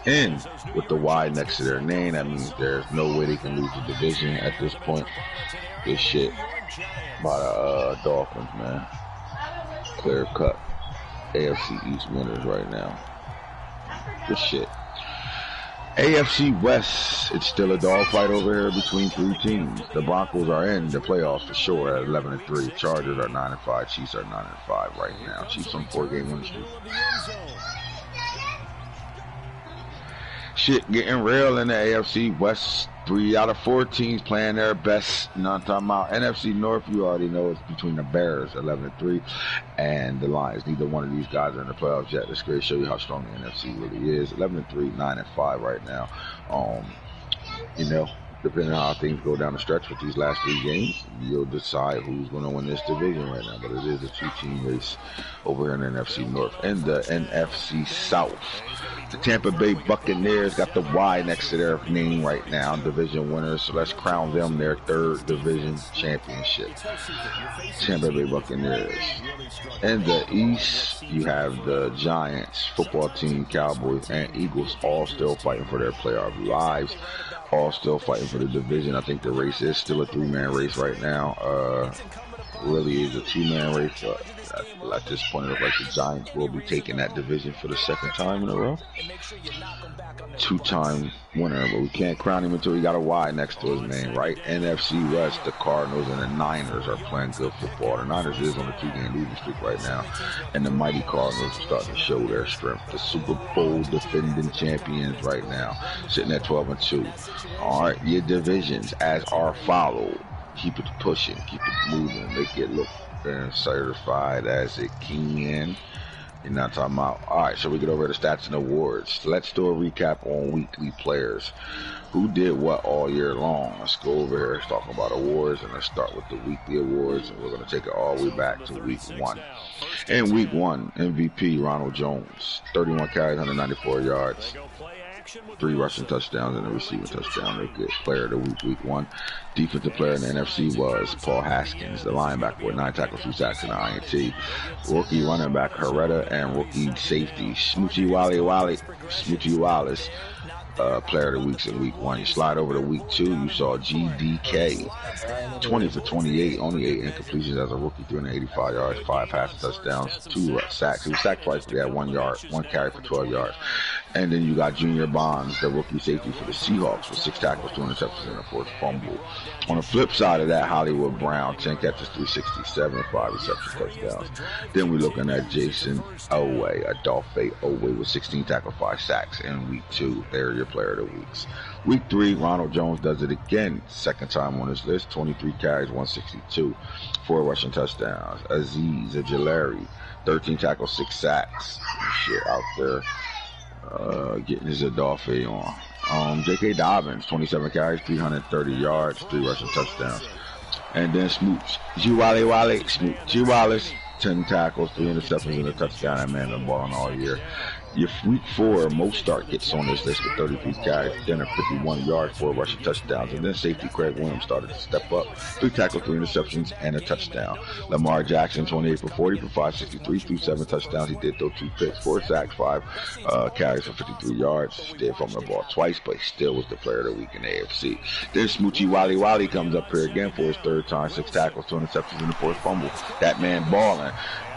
And with the Y next to their name, that means there's no way they can lose the division at this point. Good shit by the Dolphins, man. Clear cut AFC East winners right now. Good shit. AFC West, it's still a dogfight over here between three teams. The Broncos are in the playoffs for sure at 11-3. Chargers are 9-5. Chiefs are 9-5 right now. Chiefs on 4-game win streak. Shit getting real in the AFC West. 3 out of 4 teams playing their best. You know what I'm talking about? NFC North, you already know it's between the Bears, 11-3, and the Lions. Neither one of these guys are in the playoffs yet. This great show you how strong the NFC really is. 11-3, 9-5 right now. You know, depending on how things go down the stretch with these last 3 games, you'll decide who's going to win this division right now. But it is a 2-team race over in the NFC North. In the NFC South, the Tampa Bay Buccaneers got the Y next to their name right now, division winners. So let's crown them their 3rd division championship. Tampa Bay Buccaneers. In the East, you have the Giants, football team, Cowboys, and Eagles all still fighting for their playoff lives. All still fighting for the division. I think the race is still a 3-man race right now. Really is a 2-man race, but at this point, it looks like the Giants will be taking that division for the 2nd time in a row. 2-time winner, but we can't crown him until he got a Y next to his name, right? NFC West, the Cardinals and the Niners are playing good football. The Niners is on a 2-game losing streak right now, and the mighty Cardinals are starting to show their strength. The Super Bowl defending champions right now, sitting at 12-2. All right, your divisions as are followed. Keep it pushing, keep it moving, make it look certified as it can. You're not talking about. All right, so we get over to stats and awards. Let's do a recap on weekly players. Who did what all year long? Let's go over here. Let's talk about awards, and let's start with the weekly awards, and we're going to take it all the way back to week 1. In week 1, MVP Ronald Jones, 31 carries, 194 yards. 3 rushing touchdowns and a receiving touchdown. They get player of the week 1. Defensive player in the NFC was Paul Haskins, the linebacker with 9 tackles, 2 sacks, and an INT. Rookie running back Herrera and rookie safety Smoochie Wallace. Player of the weeks in week 1. You slide over to week 2, you saw GDK, 20 for 28, only 8 incompletions as a rookie, 385 yards, 5 passing touchdowns, 2 sacks. He was sacked twice, but he had 1 carry for 12 yards. And then you got Junior Bonds, the rookie safety for the Seahawks, with 6 tackles, 2 interceptions, and a 4th fumble. On the flip side of that, Hollywood Brown, 10 catches, 367, 5 receptions, touchdowns. Then we're looking at Jason Adolphe Owe with 16 tackles, 5 sacks in week 2. They're your player of the weeks. Week 3, Ronald Jones does it again. 2nd time on this list, 23 carries, 162, 4 rushing touchdowns. Azeez Ojulari, 13 tackles, 6 sacks. Shit out there. Getting his Adolphe on. J.K. Dobbins, 27 carries, 330 yards, 3 rushing touchdowns. And then Smoochie Wallace, 10 tackles, 3 interceptions, and a touchdown. That man been balling all year. Your week 4, Mostart gets on this list with 33 carries, 51 yards, 4 rushing touchdowns. And then safety Craig Williams started to step up. 3 tackles, 3 interceptions, and a touchdown. Lamar Jackson, 28 for 40 for 563, threw 7 touchdowns. He did throw 2 picks, 4 sacks, 5 carries for 53 yards. Did fumble the ball twice, but he still was the player of the week in the AFC. Then Smoochie Wally comes up here again for his 3rd time, 6 tackles, 2 interceptions, and a 4th fumble. That man balling.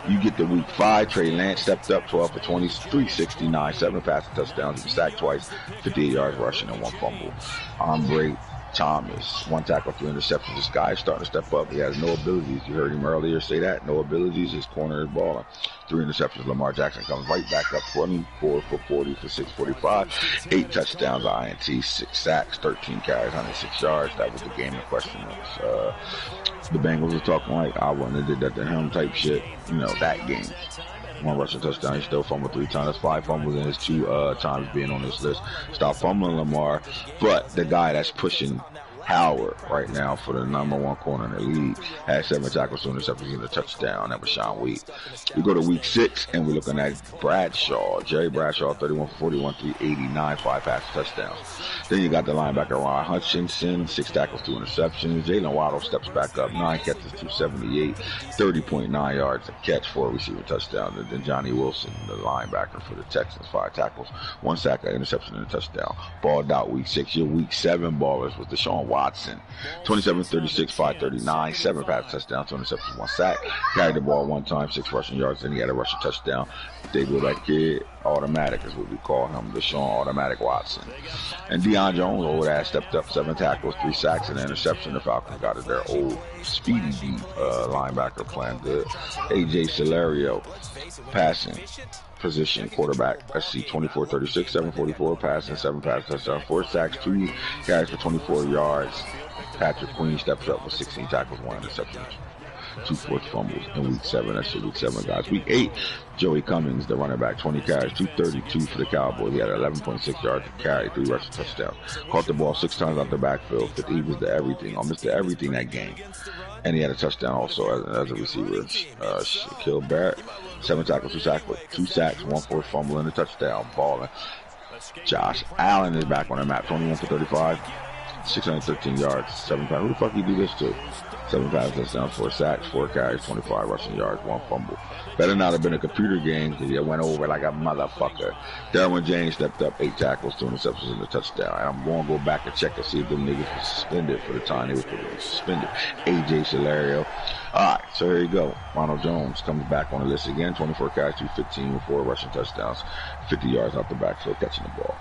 You get the week 5. Trey Lance stepped up, 12 for 20, 369, 7 passing touchdowns. He was sacked twice, 58 yards rushing, and 1 fumble. Ombre Thomas, 1 tackle, 3 interceptions. This guy is starting to step up. He has no abilities. You heard him earlier say that. No abilities. His corner is balling. 3 interceptions. Lamar Jackson comes right back up, 24 for 40 for 645, 8 touchdowns, INT, 6 sacks, 13 carries, 106 yards. That was the game in question. The Bengals were talking like I wouldn't have did that to him type shit. You know, that game. 1 rushing touchdown. He still fumbled 3 times. That's 5 fumbles in his 2 times being on this list. Stop fumbling, Lamar. But the guy that's pushing Howard right now for the #1 corner in the league. Had 7 tackles, 2 interceptions, and a touchdown. That was Sean Wheat. We go to week 6, and we're looking at Bradshaw. Jerry Bradshaw, 31 for 41, 389, 5 passes, touchdowns. Then you got the linebacker Ron Hutchinson, 6 tackles, 2 interceptions. Jalen Waddle steps back up, 9 catches, 278, 30.9 yards a catch, 4 receiving touchdowns. And then Johnny Wilson, the linebacker for the Texans, 5 tackles, 1 sack, an interception, and a touchdown. Balled out week 6. Your week 7 ballers was Deshaun Watson, 27, 36, 539, 7 pass touchdowns, 2 interceptions, 1 sack. Carried the ball 1 time, 6 rushing yards, and he had a rushing touchdown. They go that kid, automatic is what we call him, Deshaun Automatic Watson. And Deion Jones, old ass, stepped up, 7 tackles, 3 sacks, and an interception. The Falcons got it. Their old speedy deep linebacker playing good. AJ Celerio, passing position quarterback. Let's see, 24, 36, 744, passing, 7 passes, touchdowns, 4 sacks, 2 carries for 24 yards. Patrick Queen steps up with 16 tackles, 1 interception, 2 forced fumbles in week 7. That's your week 7, guys. Week 8, Joey Cummings, the running back, 20 carries, 232 for the Cowboys. He had 11.6 yards to carry, 3 rushing touchdowns. Caught the ball 6 times out the backfield. He was the everything, almost the everything that game. And he had a touchdown also as a receiver. Shaquille Barrett, 7 tackles, 2 sacks, 1 forced fumble, and a touchdown. Balling. Josh Allen is back on the map, 21 for 35, 613 yards, 7 passes. Who the fuck you do this to? 7 passes, touchdowns, 4 sacks, 4 carries, 25 rushing yards, 1 fumble. Better not have been a computer game because he went over like a motherfucker. Derwin James stepped up, 8 tackles, 2 interceptions, and a touchdown. And I'm going to go back and check and see if them niggas were suspended for the time they were suspended. AJ Celerio. All right, so here you go. Ronald Jones comes back on the list again, 24 carries, 215 with 4 rushing touchdowns, 50 yards out the backfield, catching the ball.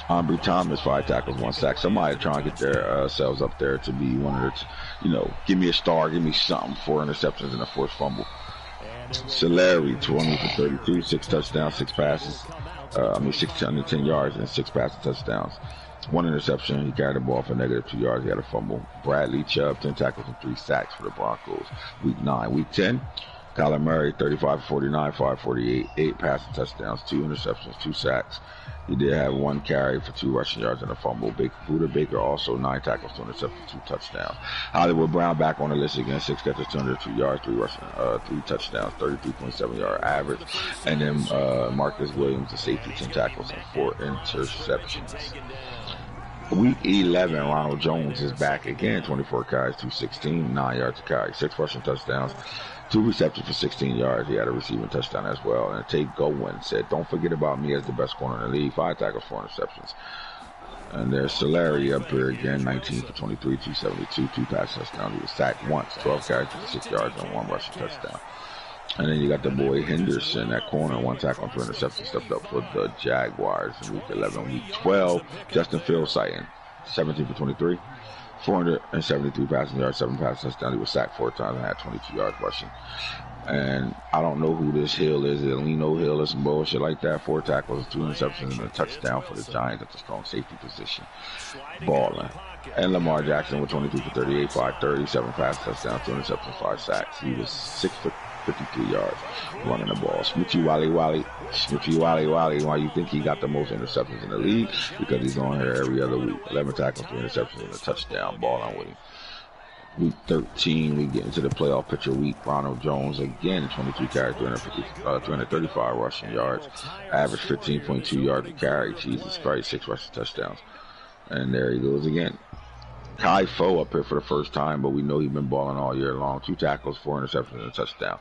Ambry Thomas, 5 tackles, 1 sack. Somebody trying to get their selves up there to be one of the, give me a star, give me something. 4 interceptions and a forced fumble. Celery, 20 for 32, 6 touchdowns, 6 passes. 610 yards and 6 passing touchdowns. 1 interception. He carried the ball for -2 yards. He had a fumble. Bradley Chubb, 10 tackles and 3 sacks for the Broncos. Week 9. Week 10, Kyler Murray, 35 for 49, 548, 8 passing touchdowns, 2 interceptions, 2 sacks. He did have 1 carry for 2 rushing yards and a fumble. Buda Baker also 9 tackles, 2 interceptions, 2 touchdowns. Hollywood Brown back on the list again, 6 catches, 202 yards, 3 rushing, 3 touchdowns, 33.7 yard average. And then Marcus Williams, the safety, 10 tackles and 4 interceptions. Week 11, Ronald Jones is back again, 24 carries, 216, 9 yards to carry, 6 rushing touchdowns, 2 receptions for 16 yards. He had a receiving touchdown as well. And Tate Gowen said, "Don't forget about me as the best corner in the league." 5 tackles, 4 interceptions. And there's Solari up here again, 19 for 23, 272, 2 pass touchdowns. He was sacked once, 12 carries, 56 yards, and 1 rushing touchdown. And then you got the boy Henderson at corner, 1 tackle and 2 interceptions, stepped up for the Jaguars in week 11. Week 12, Justin Fields sighting, 17 for 23. 473 passing yards, 7 passes touchdowns. He was sacked 4 times and had 22 yards rushing. And I don't know who this Hill is. Leno Hill or some bullshit like that. 4 tackles, 2 interceptions, and a touchdown for the Giants at the strong safety position. Balling. And Lamar Jackson with 22 for 38, 530, 7 passes touchdowns, 2 interceptions, 5 sacks. He was 6 for 53 yards running the ball. Smithy Wally. Why you think he got the most interceptions in the league? Because he's on here every other week. 11 tackles, 3 interceptions, and a touchdown. Ball on with him. Week 13, we get into the playoff picture week. Ronald Jones again, 22 carries, 335 rushing yards, average 15.2 yards to carry. Jesus Christ, 6 rushing touchdowns. And there he goes again. Kai Foe up here for the first time, but we know he's been balling all year long. 2 tackles, 4 interceptions, and a touchdown.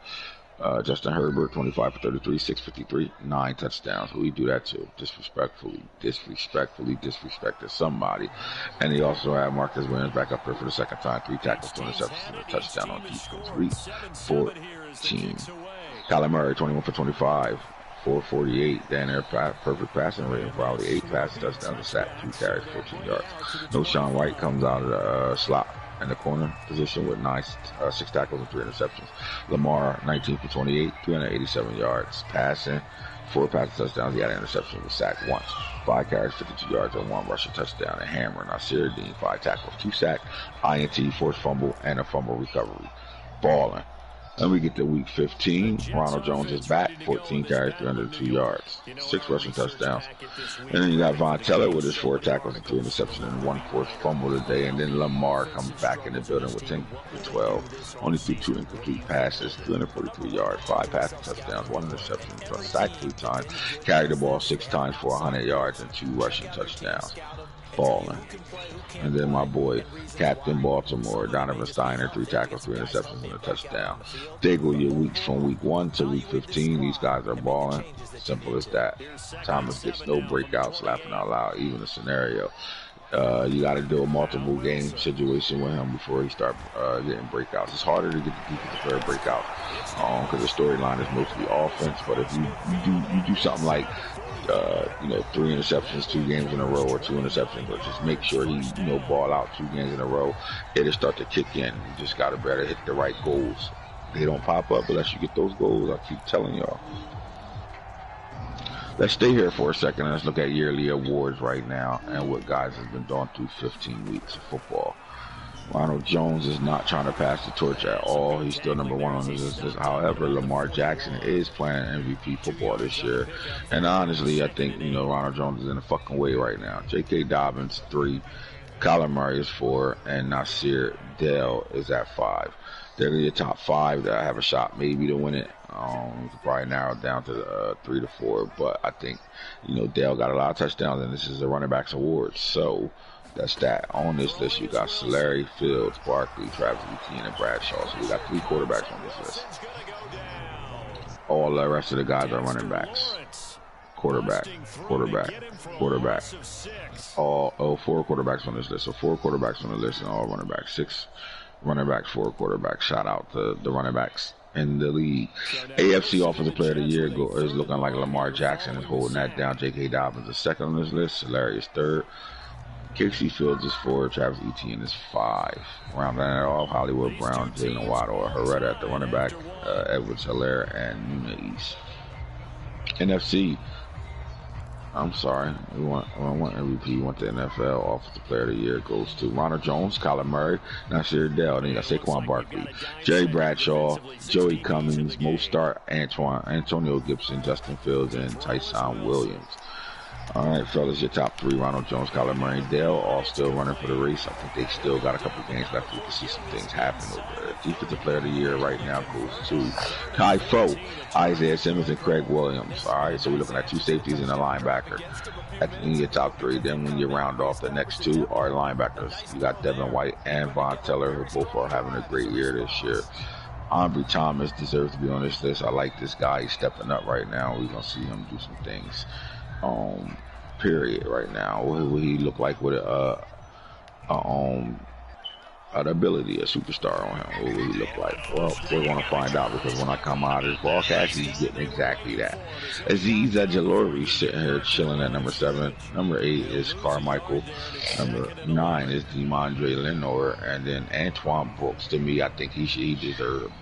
Justin Herbert, 25 for 33, 653, 9 touchdowns. Who he do that to? Disrespectfully disrespected somebody. And he also had Marcus Williams back up here for the second time. 3 tackles, 2 interceptions, and a touchdown on defense. Week 14. Kyler Murray, 21 for 25. 448, down there, perfect passing rating, probably 8 passes, touchdowns, a sack, 2 carries, 14 yards. No Sean White comes out of the slot in the corner position with 6 tackles and 3 interceptions. Lamar, 19 for 28, 387 yards, passing, 4 passes, touchdowns. He had an interception, was sacked once. 5 carries, 52 yards, and 1 rushing touchdown. And Hammer, Nasir Dean, 5 tackles, 2 sacks, INT, forced fumble, and a fumble recovery. Balling. Then we get to week 15. Ronald Jones is back, 14 carries, 302 yards, 6 rushing touchdowns. And then you got Von Teller with his 4 tackles and 3 interceptions and 1 forced fumble today. And then Lamar comes back in the building with 10 to 12. Only threw 2 incomplete passes, 343 yards, 5 passing touchdowns, 1 interception, sacked 3 times, carried the ball 6 times for 100 yards and 2 rushing touchdowns. Balling. And then my boy, Captain Baltimore, Donovan Steiner, 3 tackles, 3 interceptions, and a touchdown. They go your weeks from week 1 to week 15. These guys are balling. Simple as that. Thomas gets no breakouts, laughing out loud, even a scenario. You got to do a multiple game situation with him before he start getting breakouts. It's harder to get the defensive player breakouts because the storyline is mostly offense. But if you do something like 3 interceptions 2 games in a row, or 2 interceptions, or just make sure he ball out 2 games in a row, it'll start to kick in. You just got to better hit the right goals. They don't pop up unless you get those goals. I keep telling y'all. Let's stay here for a second and let's look at yearly awards right now and what guys have been doing through 15 weeks of football. Ronald Jones is not trying to pass the torch at all. He's still number 1 on this list. However, Lamar Jackson is playing MVP football this year. And honestly, I think, Ronald Jones is in a fucking way right now. J.K. Dobbins, 3. Kyler Murray is 4. And Nasir Dale is at 5. They're the top 5 that I have a shot maybe to win it. You could probably narrow it down to 3 to 4. But I think, Dale got a lot of touchdowns, and this is a running backs award. So that's that. On this list, you got Solari, Fields, Barkley, Travis Etienne, and Bradshaw. So we got 3 quarterbacks on this list. All the rest of the guys are running backs. Quarterback. All 4 quarterbacks on this list. So 4 quarterbacks on the list and all running backs. 6 running backs, 4 quarterbacks. Shout out to the running backs in the league. AFC Offensive Player of the Year is looking like Lamar Jackson is holding that down. J.K. Dobbins is 2nd on this list. Solari is 3rd. Casey Fields is 4. Travis Etienne is 5. Rounding it off, Hollywood Brown, Jalen Waddle, Herrera at the running back, Edwards-Helaire, and Nuna East. NFC. I'm sorry. We want MVP. We want the NFL Offensive Player of the Year goes to Ronald Jones, Kyler Murray, Nasir Dale. Then you got Saquon Barkley, Jerry Bradshaw, Joey Cummings, Mostert, Antonio Gibson, Justin Fields, and Tyson Williams. All right, fellas, your top 3, Ronald Jones, Kyler Murray, and Dale, all still running for the race. I think they still got a couple games left. We can see some things happen over there. Defensive Player of the Year right now goes to Kai Fo, Isaiah Simmons, and Craig Williams. All right, so we're looking at 2 safeties and a linebacker in your top 3. Then when you round off, the next 2 are linebackers. You got Devin White and Von Teller, who both are having a great year this year. Ambry Thomas deserves to be on this list. I like this guy. He's stepping up right now. We're going to see him do some things. Period right now. What will he look like with an ability, a superstar on him? What will he look like? Well, we're going to find out, because when I come out of this broadcast, he's getting exactly that. Azeez Ojulari sitting here chilling at number 7. Number 8 is Carmichael. Number 9 is DeMondre Lenore, and then Antoine Brooks. To me, I think he deserves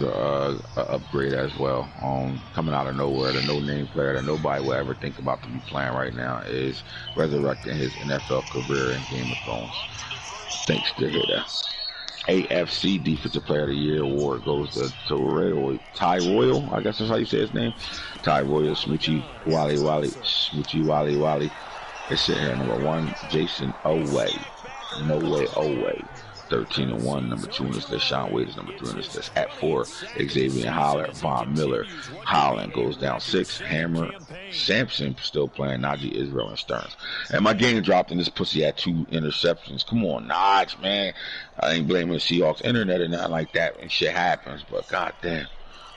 a upgrade as well. Coming out of nowhere, the no-name player that nobody will ever think about to be playing right now is resurrecting his NFL career in Game of Thrones. Thanks to that. AFC Defensive Player of the Year award goes to Ty Royal. I guess that's how you say his name. Ty Royal, Smoochie Wally. It's sitting here at number 1, Jason Oweh. No way, Oweh. 13-1, number 2 on this list. Sean Wade is number 3 on this list. At 4, Xavier Howard, Von Miller. Holland goes down 6. Hammer, Sampson still playing. Najee Israel and Stearns. And my game dropped, and this pussy had 2 interceptions. Come on, Naj, man. I ain't blaming the Seahawks internet or nothing like that, and shit happens. But goddamn,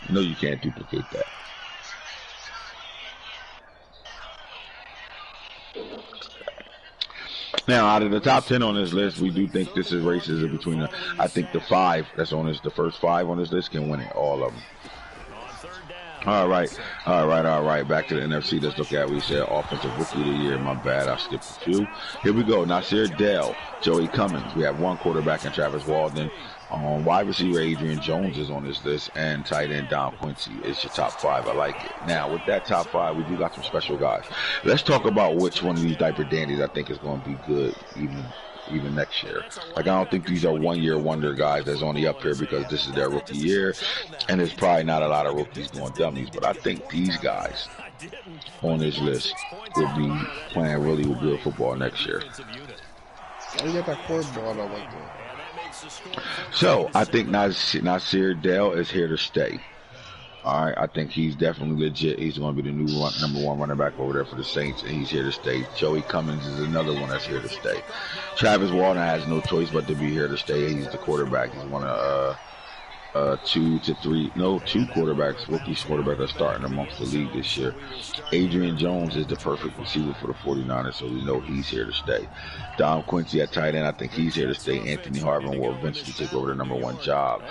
you know you can't duplicate that. Now, out of the top 10 on this list, we do think this is races between I think the 5 that's on this, the first 5 on this list can win it, all of them. All right. Back to the NFC. Let's look at, we said Offensive Rookie of the Year. My bad, I skipped a few. Here we go. Nasir Dale, Joey Cummings. We have 1 quarterback in Travis Walden. Wide receiver Adrian Jones is on this list, and tight end Don Quincy is your top 5. I like it. Now, with that top 5, we do got some special guys. Let's talk about which one of these diaper dandies I think is going to be good, even even next year. Like, I don't think these are one-year wonder guys that's only up here because this is their rookie year, and there's probably not a lot of rookies going dummies. But I think these guys on this list will be playing really good football next year. How you got that cornball I like that? So I think Nasir Dale is here to stay. All right, I think he's definitely legit. He's going to be the new number 1 running back over there for the Saints, and he's here to stay. Joey Cummings is another one that's here to stay. Travis Walton has no choice but to be here to stay. He's the quarterback. He's one of two quarterbacks, rookie quarterbacks are starting amongst the league this year. Adrian Jones is the perfect receiver for the 49ers, so we know he's here to stay. Dom Quincy at tight end, I think he's here to stay. Anthony Harvin will eventually take over the number 1 job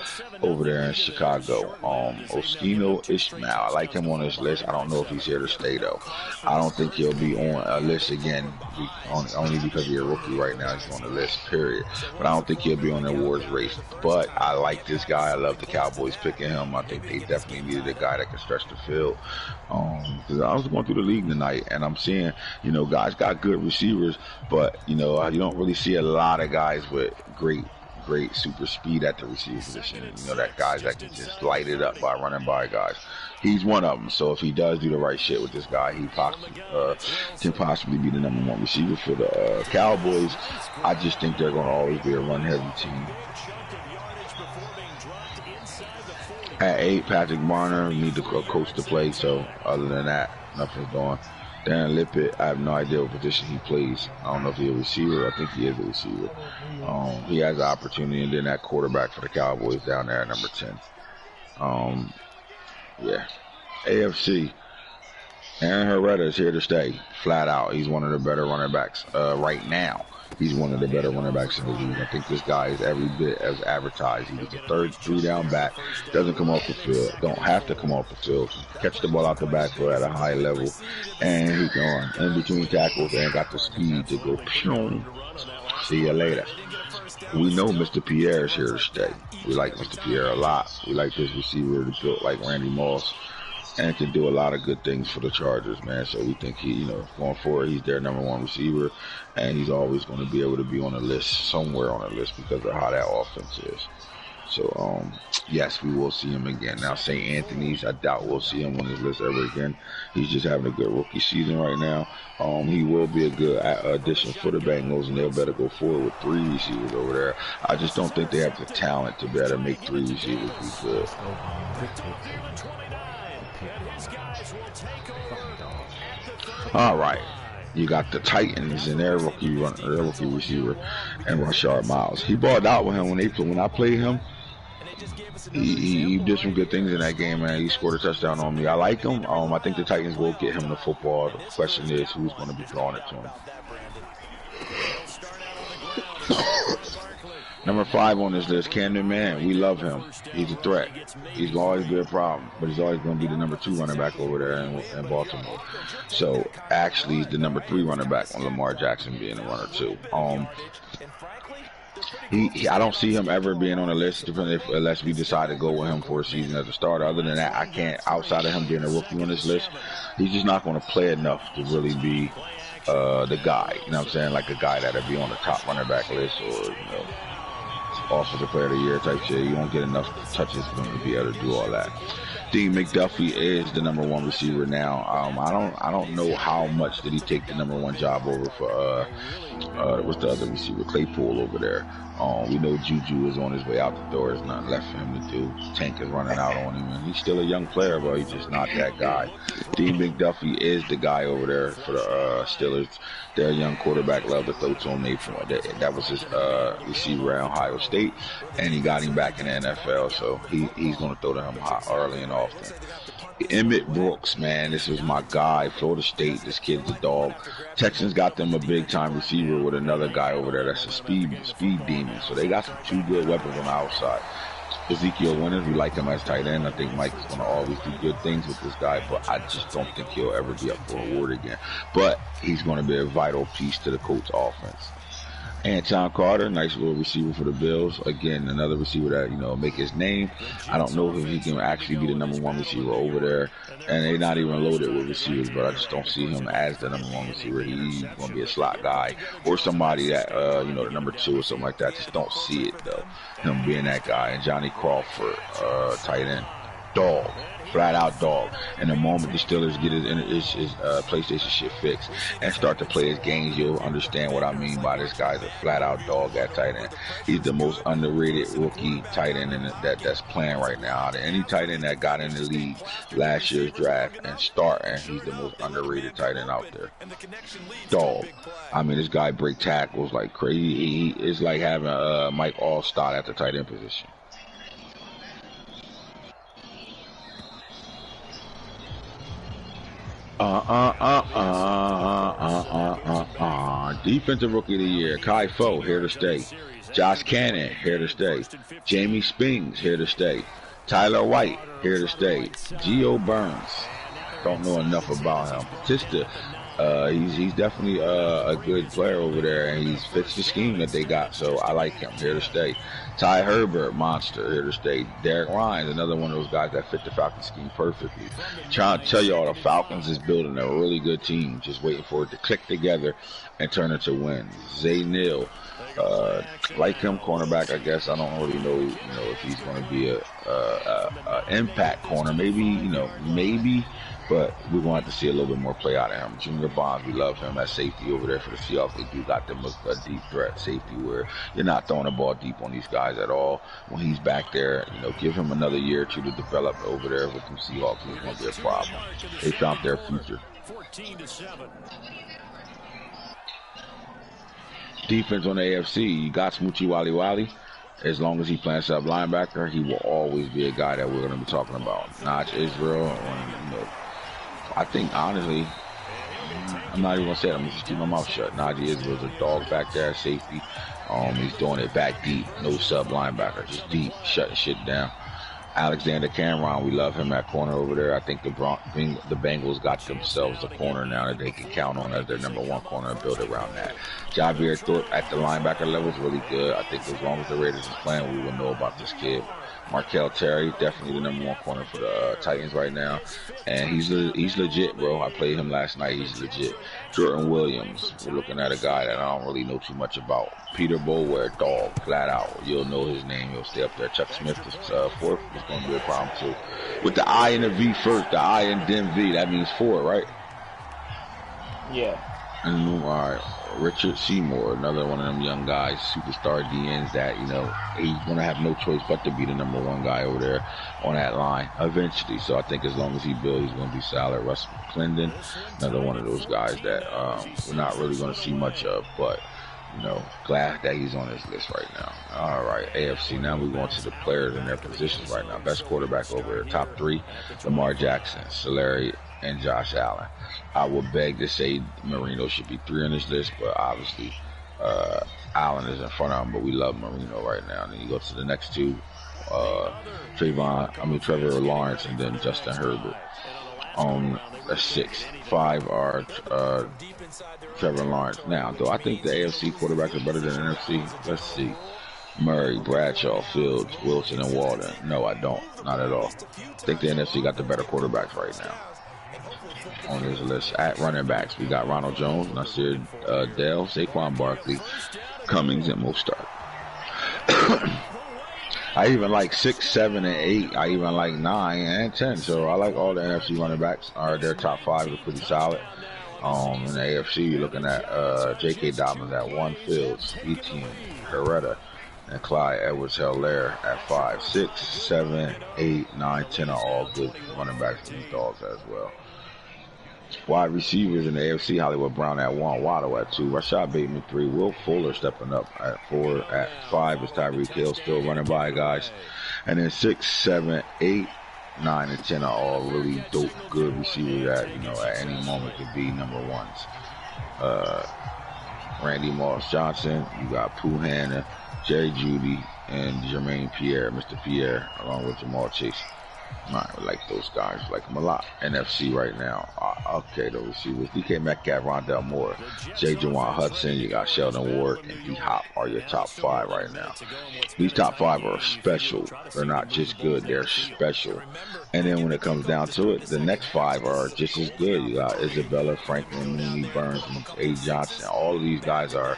over there in Chicago. Oskino Ishmael, I like him on this list. I don't know if he's here to stay, though. I don't think he'll be on a list again, only because he's a rookie right now. He's on the list, period. But I don't think he'll be on the awards race. But I like this guy. I love the Cowboys picking him. I think they definitely needed a guy that can stretch the field. Because I was going through the league tonight, and I'm seeing, guys got good receivers, but, you don't really see a lot of guys with great super speed at the receiver position. That guys that can just light it up by running by guys. He's one of them. So if he does do the right shit with this guy, he can possibly be the number 1 receiver for the Cowboys. I just think they're going to always be a run-heavy team. At 8, Patrick Barner, we need the coach to play. So other than that, nothing's going. Darren Lippett, I have no idea what position he plays. I don't know if he's a receiver. I think he is a receiver. He has the opportunity, and then that quarterback for the Cowboys down there at number 10. Yeah. AFC, Aaron Herrera is here to stay, flat out. He's one of the better running backs right now. He's one of the better running backs in the league. I think this guy is every bit as advertised. He's a 3-down back, doesn't come off the field, don't have to come off the field, catch the ball out the backfield at a high level, and he can run in between tackles and got the speed to go, pew. See you later. We know Mr. Pierre is here to stay. We like Mr. Pierre a lot. We like this receiver that's built like Randy Moss and can do a lot of good things for the Chargers, man. So we think he, going forward, he's their number 1 receiver, and he's always going to be able to be on the list, somewhere on the list, because of how that offense is. So, yes, we will see him again. Now, St. Anthony's, I doubt we'll see him on this list ever again. He's just having a good rookie season right now. He will be a good addition for the Bengals, and they'll better go forward with 3 receivers over there. I just don't think they have the talent to better make 3 receivers be good. All right. You got the Titans and their rookie receiver, and Rashard Miles. He balled out with him when I played him. He did some good things in that game, man. He scored a touchdown on me. I like him. I think the Titans will get him the football. The question is, who's going to be throwing it to him? Number 5 on this list, Camden Man. We love him. He's a threat. He's going to always be a problem, but he's always going to be the number 2 running back over there in Baltimore. So, actually, he's the number 3 running back on Lamar Jackson being a runner, too. I don't see him ever being on the list unless we decide to go with him for a season as a starter. Other than that, I can't, outside of him being a rookie on this list, he's just not going to play enough to really be the guy. You know what I'm saying? Like a guy that'll be on the top running back list or, offensive player of the year type shit. You won't get enough touches for him to be able to do all that. Dean McDuffie is the number 1 receiver now. I don't know how much did he take the number 1 job over for what's the other receiver, Claypool over there. We know Juju is on his way out the door. There's nothing left for him to do. Tank is running out on him, and he's still a young player, but he's just not that guy. Dean McDuffie is the guy over there for the Steelers. Their young quarterback loved to throw to him. That was his receiver at Ohio State, and he got him back in the NFL, so he's going to throw to him early and often. Emmett Brooks, man, this was my guy. Florida State, this kid's a dog. Texans got them a big-time receiver with another guy over there that's a speed demon. So they got some 2 good weapons on the outside. Ezekiel Winters, we like him as tight end. I think Mike is going to always do good things with this guy, but I just don't think he'll ever be up for an award again. But he's going to be a vital piece to the Colts offense. Anton Carter, nice little receiver for the Bills. Again, another receiver that, you know, make his name. I don't know if he can actually be the #1 receiver over there. And they're not even loaded with receivers, but I just don't see him as the #1 receiver. He's going to be a slot guy or somebody that, you know, the #2 or something like that. Just don't see it, though, him being that guy. And Johnny Crawford, tight end. Dog. Flat out dog. And the moment the Steelers get his PlayStation shit fixed and start to play his games, you'll understand what I mean by this guy's a flat out dog at tight end. He's the most underrated rookie tight end that's playing right now. Out of any tight end that got in the league last year's draft and he's the most underrated tight end out there. Dog. I mean, this guy break tackles like crazy. It's like having Mike Allstott at the tight end position. Defensive Rookie of the Year, Kai Foe, here to stay. Josh Cannon, here to stay. Jamie Spings, here to stay. Tyler White, here to stay. Gio Burns, don't know enough about him. Batista, he's definitely a good player over there, and he's fits the scheme that they got, so I like him, here to stay. Ty Herbert, monster, here to stay. Derek Ryan's another one of those guys that fit the Falcons scheme perfectly. Trying to tell y'all the Falcons is building a really good team, just waiting for it to click together and turn into wins. Zay Neal, like him, cornerback, I guess. I don't really know, you know, if he's going to be a impact corner. Maybe, you know, maybe. But we're going to have to see a little bit more play out of him. Junior Bonds, we love him at safety over there for the Seahawks. They do got them a deep threat safety where you're not throwing the ball deep on these guys at all. When he's back there, you know, give him another year or two to develop over there with them Seahawks. It's going to be a problem. They found their future. Defense on the AFC, you got Smoochie Wally. As long as he plays sub linebacker, he will always be a guy that we're going to be talking about. Notch Israel, you know, I think, honestly, I'm not even going to say it. I'm going to just keep my mouth shut. Najee Israel's a dog back there at safety. He's doing it back deep. No sub linebacker. Just deep. Shutting shit down. Alexander Cameron, we love him at corner over there. I think the Bengals got themselves a corner now that they can count on as their #1 corner and build around that. Javier Thorpe at the linebacker level is really good. I think as long as the Raiders is playing, we will know about this kid. Markel Terry, definitely the #1 corner for the Titans right now. And he's legit, bro. I played him last night. He's legit. Jordan Williams, we're looking at a guy that I don't really know too much about. Peter Boulware, dog, flat out. You'll know his name. He'll stay up there. Chuck Smith is fourth. It's going to be a problem, too. With the I and the V first, the I and then V, that means 4, right? Yeah. And, all right. Richard Seymour, another one of them young guys, superstar DNs that, you know, he's going to have no choice but to be the #1 guy over there on that line eventually. So I think as long as he builds, he's going to be solid. Russ McClendon, another one of those guys that we're not really going to see much of, but, you know, glad that he's on this list right now. All right, AFC. Now we're going to the players in their positions right now. Best quarterback over there, top 3, Lamar Jackson, Solari, and Josh Allen. I would beg to say Marino should be 3 on this list, but obviously Allen is in front of him, but we love Marino right now. And then you go to the next 2, Trevor Lawrence, and then Justin Herbert. That's 6. 5 are Trevor Lawrence. Now, though, I think the AFC quarterbacks are better than the NFC. Let's see. Murray, Bradshaw, Fields, Wilson, and Walden. No, I don't. Not at all. I think the NFC got the better quarterbacks right now. On this list, at running backs, we got Ronald Jones, Nasir Dale, Saquon Barkley, Cummings, and Mostert. I even like 6, 7, and 8. I even like 9 and 10. So I like all the NFC running backs. Their top 5 are pretty solid. In the AFC, you're looking at J.K. Dobbins at 1, Fields, Etienne, Herrera, and Clyde Edwards-Helaire at 5. 6, 7, 8, 9, 10 are all good running backs for these dogs as well. Wide receivers in the AFC, Hollywood Brown at 1, Waddle at 2, Rashad Bateman 3, Will Fuller stepping up at 4, at 5 is Tyreek Hill still running by guys, and then 6, 7, 8, 9, and 10 are all really dope, good receivers that, you know, at any moment could be #1s. Randy Moss Johnson, you got Pooh Hanna, Jerry Jeudy, and Jermaine Pierre, Mr. Pierre, along with Jamal Chase. I like those guys, like them a lot. NFC right now. Okay, the receivers. DK Metcalf, Rondell Moore, J. Juwan Hudson, you got Sheldon Ward, and D Hop are your top 5 right now. These top 5 are special. They're not just good, they're special. And then when it comes down to it, the next 5 are just as good. You got Isabella, Franklin, Mooney, Burns, A. Johnson. All of these guys are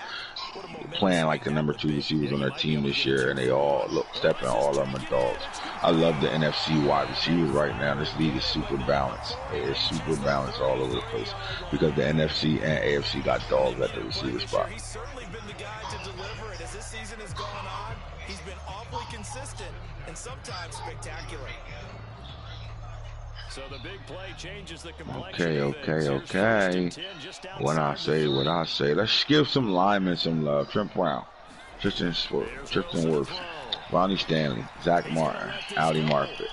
playing like the number 2 receivers on their team this year, and they all look stepping. All of them are dogs. I love the NFC wide receivers right now. This league is super balanced. It's super balanced all over the place because the NFC and AFC got dogs at the receiver spot. He's certainly been the guy to deliver it. As this season has gone on, he's been awfully consistent and sometimes spectacular. So the big play changes the complexion. Okay. What I say. Let's give some linemen some love. Trent Brown, Tristan Wirfs, Ronnie Stanley, Zach Martin, Ali Marpet.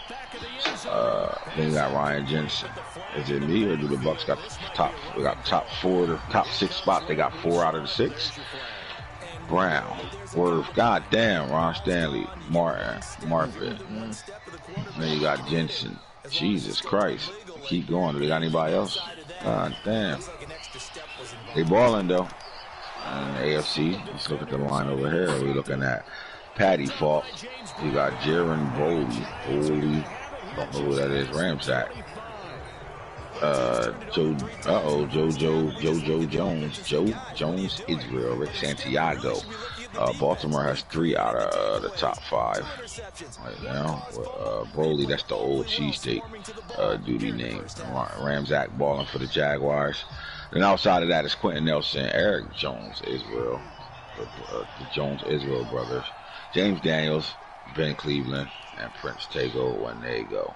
Then you got Ryan Jensen. Is it me or do the Bucks got top? We got top 6 spots. They got 4 out of the 6. Brown, Wirfs, goddamn, Ron Stanley, Martin, Marpet. Then you got Jensen. Jesus Christ. Keep going. Do they got anybody else? God damn. They balling though. And AFC. Let's look at the line over here. We're looking at Patty Falk. You got Jaron Boley. Don't know who that is. Ramsack. Jojo Jones. Joe Jones, Israel. Rick Santiago. Baltimore has 3 out of the top 5 right now. Broly, that's the old cheesesteak duty name. Ramsack balling for the Jaguars. Then outside of that is Quentin Nelson, Eric Jones, Israel, the Jones Israel brothers, James Daniels, Ben Cleveland, and Prince Tego when they go.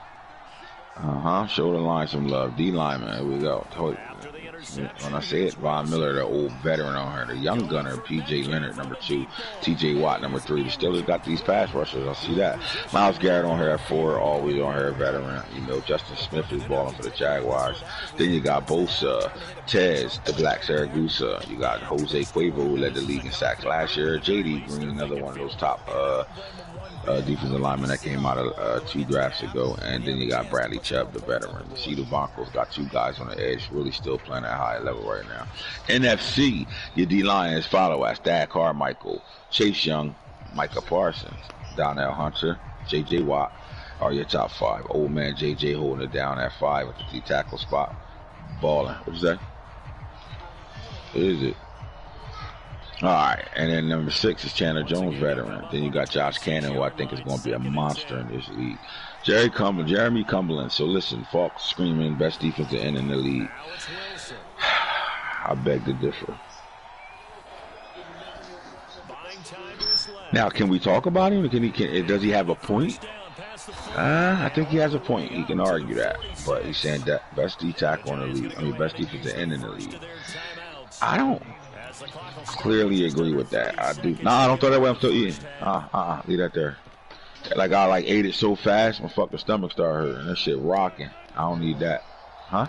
Show the line some love. D lineman, here we go. When I say it, Von Miller, the old veteran on her. The young gunner, P.J. Leonard, number 2. T.J. Watt, number 3. The Steelers got these pass rushers. I see that. Myles Garrett on here at 4. Always on here, veteran. You know, Justin Smith is balling for the Jaguars. Then you got Bosa, Tez, the Black Saragusa. You got Jose Cuervo, who led the league in sacks last year. J.D. Green, another one of those top defensive lineman that came out of 2 drafts ago. And then you got Bradley Chubb, the veteran. You see the Broncos got 2 guys on the edge, really still playing at a high level right now. NFC, your D-line is follow as Thad Carmichael, Chase Young, Micah Parsons, Donnell Hunter, J.J. Watt are your top 5. Old man J.J. holding it down at 5 at the D-tackle spot. Balling. What'd you say? Is it? All right, and then number 6 is Chandler Jones, veteran. Then you got Josh Cannon, who I think is going to be a monster in this league. Jeremy Cumberland. So listen, Falk screaming best defensive end in the league. I beg to differ. Now, can we talk about him? Does he have a point? I think he has a point. He can argue that, but he's saying that best D tackle in the league. I mean, best defensive end in the league. I don't clearly agree with that. I do. Nah, I don't throw that way. I'm still eating. Leave that there. Like I ate it so fast, my fucking stomach started hurting. That shit rocking. I don't need that. Huh?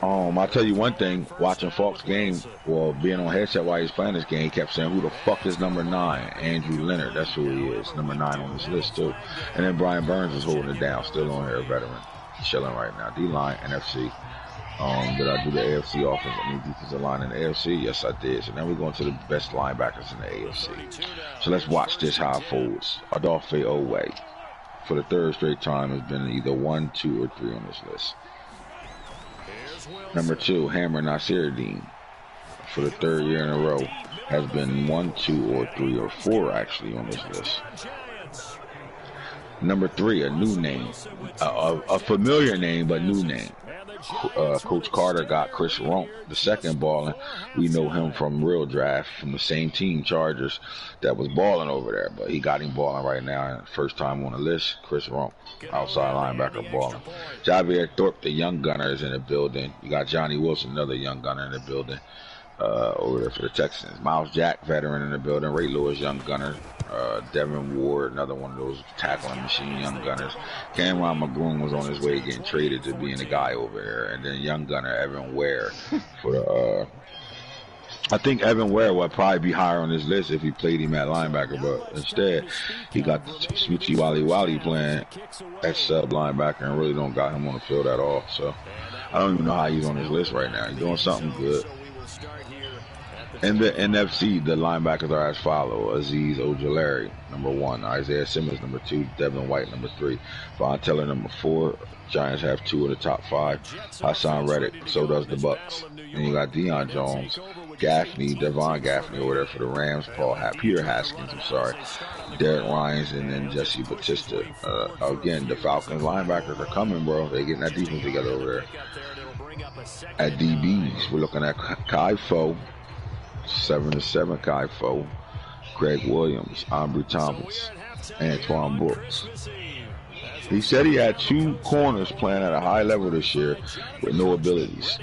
I'll tell you one thing, watching Falk's game, well, being on headset while he's playing this game, he kept saying, who the fuck is number 9? Andrew Leonard, that's who he is, number 9 on this list too. And then Brian Burns is holding it down, still on here, a veteran. Chilling right now. D-line, NFC. Did I do the AFC offense? I mean, defensive line in the AFC? Yes, I did. So now we're going to the best linebackers in the AFC. So let's watch this, how it folds. Adolphe Owe, for the 3rd straight time, has been either 1, 2, or 3 on this list. Number 2, Hammer Nasiruddin, for the 3rd year in a row, has been 1, 2, or 3, or 4 actually on this list. Number 3, a new name, a familiar name but new name. Coach Carter got Chris Rump, the 2nd balling. We know him from Real Draft, from the same team, Chargers, that was balling over there. But he got him balling right now. First time on the list, Chris Rump, outside linebacker balling. Javier Thorpe, the young gunner, is in the building. You got Johnny Wilson, another young gunner in the building. Over there for the Texans. Miles Jack, veteran in the building. Ray Lewis, young gunner. Devin Ward, another one of those tackling machine young gunners. Cameron McGroom was on his way getting traded to being the guy over there. And then young gunner Evan Ware for I think Evan Ware would probably be higher on this list if he played him at linebacker, but instead he got Smoochy Wally playing at sub linebacker and really don't got him on the field at all. So I don't even know how he's on this list right now. He's doing something good. In the NFC, the linebackers are as follow: Azeez Ojulari, number 1; Isaiah Simmons, number 2; Devin White, number 3; Von Teller, number 4. Giants have 2 of the top 5. Hassan Reddick, so does the Bucks. And you got Deion Jones, Gaffney, Devon Gaffney over there for the Rams, Peter Haskins, I'm sorry, Derek Ryans, and then Jesse Batista. Again, the Falcons linebackers are coming, bro. They're getting that defense together over there. At DBs, we're looking at Kai Foe, 7-7 Kai Foe, Greg Williams, Ambry Thomas, Antoine Brooks. He said he had 2 corners playing at a high level this year with no abilities.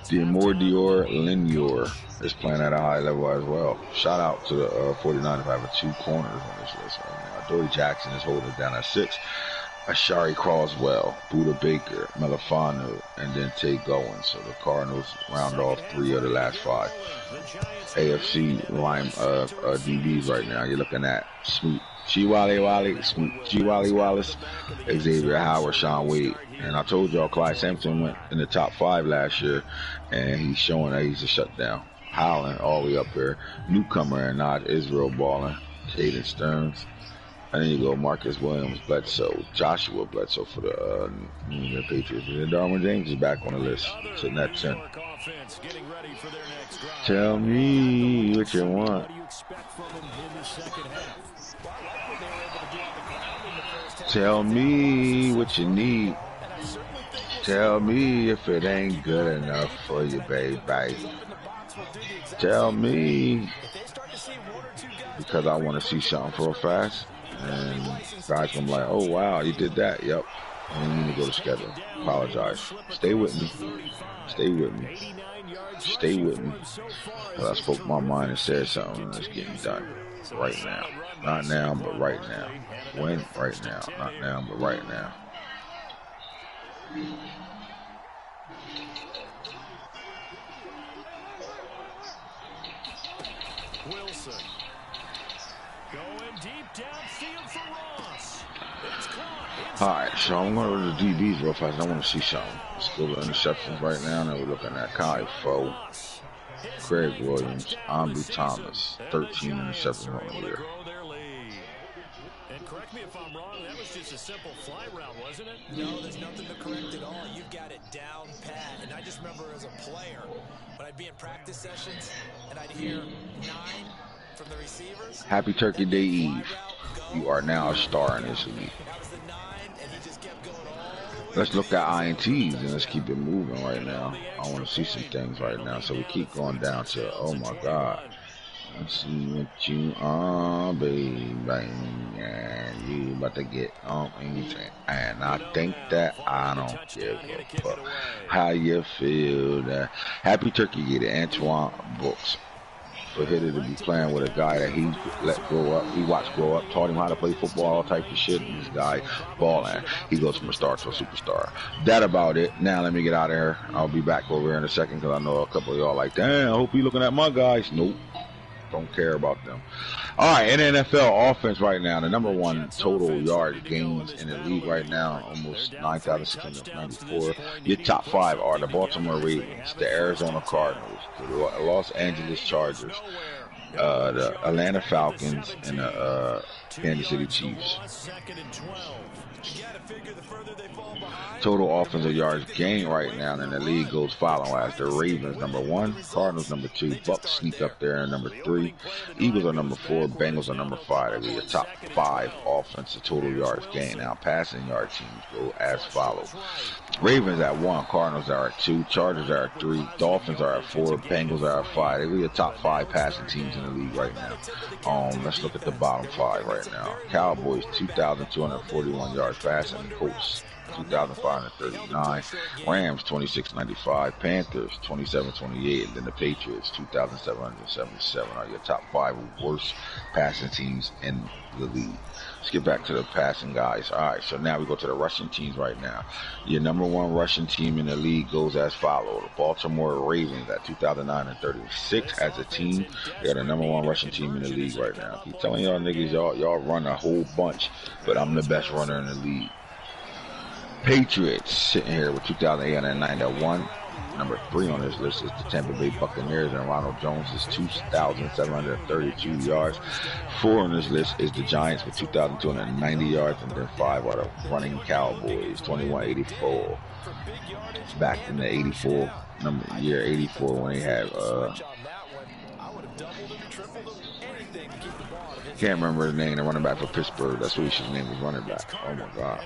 Dior Linior is playing at a high level as well. Shout out to the 49ers for having 2 corners on this list right now. Dory Jackson is holding it down at 6. Ashari Croswell, Buda Baker, Melifanu, and then Tay Gowan. So the Cardinals round off 3 of the last 5. AFC line DBs right now. You're looking at Chiwale Wallace, Xavier Howard, Sean Wade. And I told y'all Clyde Sampson went in the top 5 last year, and he's showing that he's a shutdown. Howland all the way up there. Newcomer and not Israel balling. Caden Stearns. And then you go Marcus Williams, Bledsoe, Joshua Bledsoe for the Patriots. And then Darwin James is back on the list, sitting at 10. Tell me what you want. Tell me what you need. Tell me if it ain't good enough for you, baby. Tell me, because I want to see something real fast. And guys gonna be like, oh wow, you did that, yep. And you need to go to schedule. Apologize. Stay with me. Stay with me. Stay with me. Because I spoke my mind and said something that's getting done right now. Not now, but right now. When? Right now. Not now, but right now. Wilson. Going deep downfield for Ross. Alright, so I'm going to go to the DBs real fast. I want to see something. Let's go to interceptions right now. Now we're looking at Kai Foe, Craig Williams, Ambry Thomas, 13 interceptions on the year. And correct me if I'm wrong, that was just a simple fly route, wasn't it? No, there's nothing to correct at all. You've got it down pat. And I just remember as a player, when I'd be in practice sessions and I'd hear 9 from the receivers. Happy Turkey Day Eve. You are now a star in this league. Let's look at INTs and let's keep it moving right now. I want to see some things right now. So we keep going down to, oh my God. Let's see what you are, baby. And you about to get on anything. And I think that I don't give a fuck how you feel. That Happy Turkey Day to Antoine Brooks. For Hitter to be playing with a guy that he let grow up, he watched grow up, taught him how to play football, all types of shit, and this guy balling. He goes from a star to a superstar. That about it. Now let me get out of here. I'll be back over here in a second because I know a couple of y'all like, damn, I hope you looking at my guys. Nope. Don't care about them. All right, in NFL offense right now, the number 1 total yard gains in the league right now, almost 9,694. Your top 5 are the Baltimore Ravens, the Arizona Cardinals, the Los Angeles Chargers, the Atlanta Falcons, and the Kansas City Chiefs. Total offensive yards gained right now in the league goes following as the Ravens number 1, Cardinals number 2, Bucks sneak up there in number 3, Eagles are number 4, Bengals are number 5. They're your top 5 offensive total yards gained. Now passing yard teams go as follows: Ravens at 1, Cardinals are at 2, Chargers are at 3, Dolphins are at 4, Bengals are at 5. They're your top 5 passing teams in the league right now. Let's look at the bottom 5 right now. Cowboys 2,241 yards passing, Colts 2,539. Rams, 2,695. Panthers, 2,728. And then the Patriots, 2,777 are your top 5 worst passing teams in the league. Let's get back to the passing guys. All right, so now we go to the rushing teams right now. Your number 1 rushing team in the league goes as follows. The Baltimore Ravens at 2,936 as a team. They're the number 1 rushing team in the league right now. I keep telling y'all niggas, y'all run a whole bunch, but I'm the best runner in the league. Patriots sitting here with 2,891. Number 3 on this list is the Tampa Bay Buccaneers, and Ronald Jones is 2,732 yards. 4 on this list is the Giants with 2,290 yards, and then 5 are the running Cowboys, 2,184. Back in the 84, year 84 when they had can't remember his name, the running back for Pittsburgh. That's what his name was, running back. Oh my God.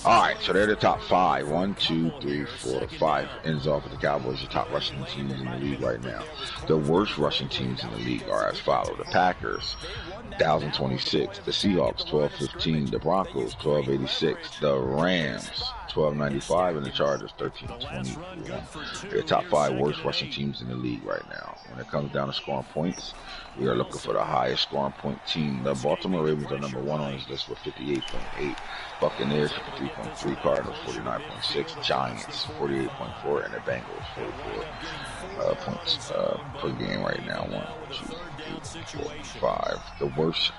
All right, so they're the top 5. 1, 2, 3, 4, 5 ends off with the Cowboys, the top rushing teams in the league right now. The worst rushing teams in the league are as follows. The Packers, 1,026. The Seahawks, 1,215. The Broncos, 1,286. The Rams, 1,295, and the Chargers, 1,321. They're the top 5 worst rushing teams in the league right now. When it comes down to scoring points, we are looking for the highest scoring point team. The Baltimore Ravens are number 1 on this list with 58.8. Buccaneers, 53.3. Cardinals, 49.6. Giants, 48.4. And the Bengals, 44 points per game right now. 1, 2, 3, 4, 5. The worst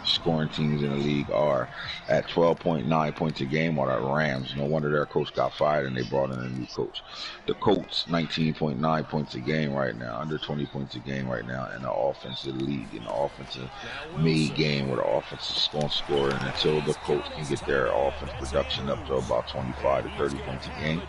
scoring teams in the league are at 12.9 points a game are the Rams. No wonder their coach got fired and they brought in a new coach. The Colts, 19.9 points a game right now, under 20 points a game right now in the offensive league, in the offensive made game where the offense is going to score. And until the Colts can get their offense production up to about 25 to 30 points a game,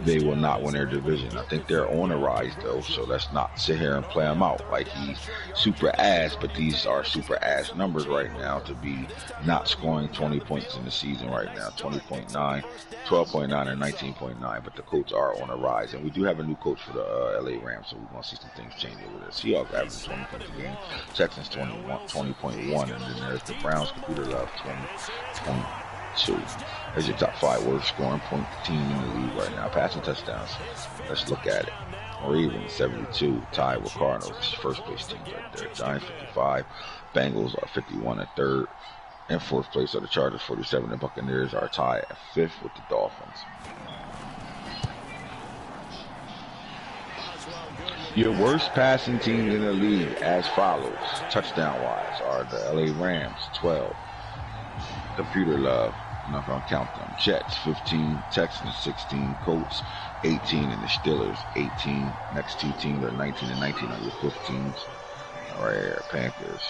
they will not win their division. I think they're on the rise though, so let's not sit here and play them out like he's super ass, but these are super ass numbers right now to be not scoring 20 points in the season right now. 20.9, 12.9, and 19.9, but the Colts are on a rise, and we do have a new coach for the LA Rams, so we're going to see some things change over there. Seahawks averaging 20 points a game, Texans 20.1, and then there's the Browns, Computer Love, 20.2. There's your top 5 worst scoring point team in the league right now. Passing touchdowns, let's look at it. Ravens 72, tied with Cardinals, first place teams right there. Giants 55, Bengals are 51 at 3rd. In 4th place are the Chargers 47. The Buccaneers are tied at 5th with the Dolphins. Your worst passing teams in the league as follows, touchdown-wise, are the LA Rams 12. Computer Love, I'm not going to count them. Jets 15, Texans 16, Colts 18, and the Steelers 18. Next 2 teams are 19 and 19 on your 15s. Right here, Panthers,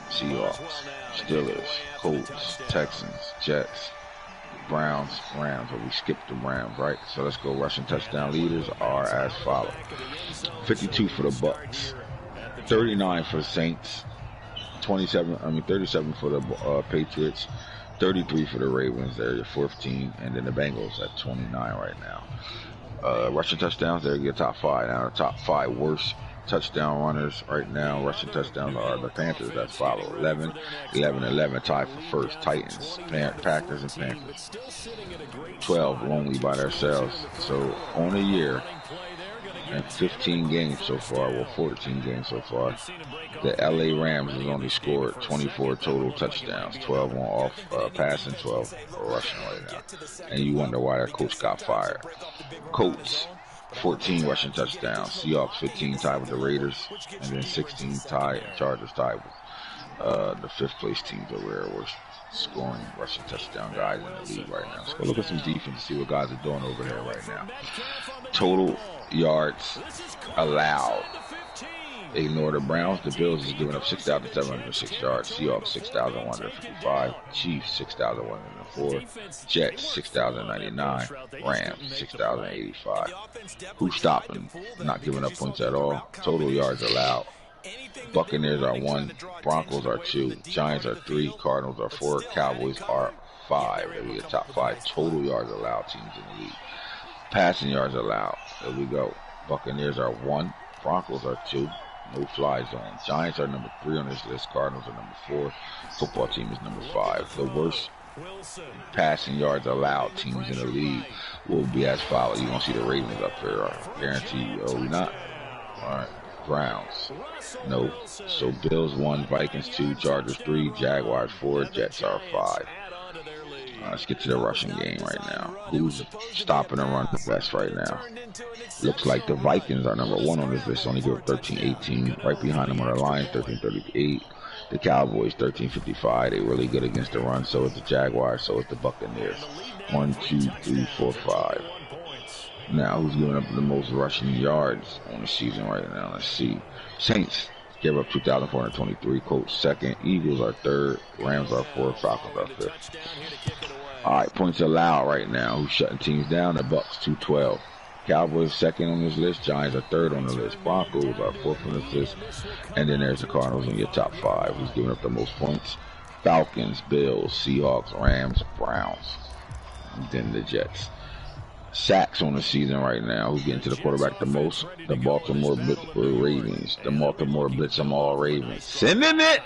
Seahawks, Steelers, Colts, Texans, Jets, Browns, Rams. But we skipped the Rams, right? So let's go. Rushing touchdown leaders are as follows: 52 for the Bucks, 39 for the Saints, 37 for the Patriots, 33 for the Ravens. They're your 4th team, and then the Bengals at 29 right now. Rushing touchdowns, they're your top 5. Now the top 5 worst touchdown runners right now, rushing touchdowns, are the Panthers as follow: 11, 11, 11, tied for 1st. Titans, Packers, and Panthers. 12 lonely by themselves. So on a year, and 15 games so far, well 14 games so far, the LA Rams has only scored 24 total touchdowns, 12 on off passing, 12 rushing right now. And you wonder why their coach got fired. Colts, 14 rushing touchdowns. Seahawks 15 tied with the Raiders, and then 16 tied, Chargers tied with the 5th place teams over there. We're scoring rushing touchdown guys in the league right now. So go look at some defense, see what guys are doing over there right now. Total yards allowed. Ignore the Browns. The Bills is giving up 6,706 yards. Seahawks 6,155. Chiefs 6,104. Jets 6,099. Rams 6,085. Who's stopping? Not giving up points at all. Total yards allowed. Buccaneers are 1. Broncos are 2. Giants are 3. Cardinals are 4. Cowboys are 5. They'll be the top 5 total yards allowed teams in the league. Passing yards allowed. There we go. Buccaneers are 1. Broncos are 2. No fly zone. Giants are number 3 on this list. Cardinals are number 4. Football team is number 5. The worst passing yards allowed teams in the league will be as follows. You're going to see the Ravens up there. I guarantee you. Oh, we not? All right. Browns. Nope. So Bills 1, Vikings 2, Chargers 3, Jaguars 4, Jets are 5. Let's get to the rushing game right now. Who's stopping and run the best right now? Looks like the Vikings are number 1 on this list. Only give up 13-18. Right behind them are the Lions, 13-38. The Cowboys, 13-55. They're really good against the run. So is the Jaguars. So is the Buccaneers. 1, 2, 3, 4, 5. Now, who's giving up the most rushing yards on the season right now? Let's see. Saints gave up 2,423. Colts second. Eagles are third. Rams are fourth. Falcons are fifth. All right, points allowed right now. Who's shutting teams down? The Bucks, 212. Cowboys second on this list. Giants are third on the list. Broncos are fourth on this list. And then there's the Cardinals in your top 5. Who's giving up the most points? Falcons, Bills, Seahawks, Rams, Browns. And then the Jets. Sacks on the season right now. Who's getting to the quarterback the most? The Baltimore Ravens. The Baltimore Blitz them all Ravens. Sending it!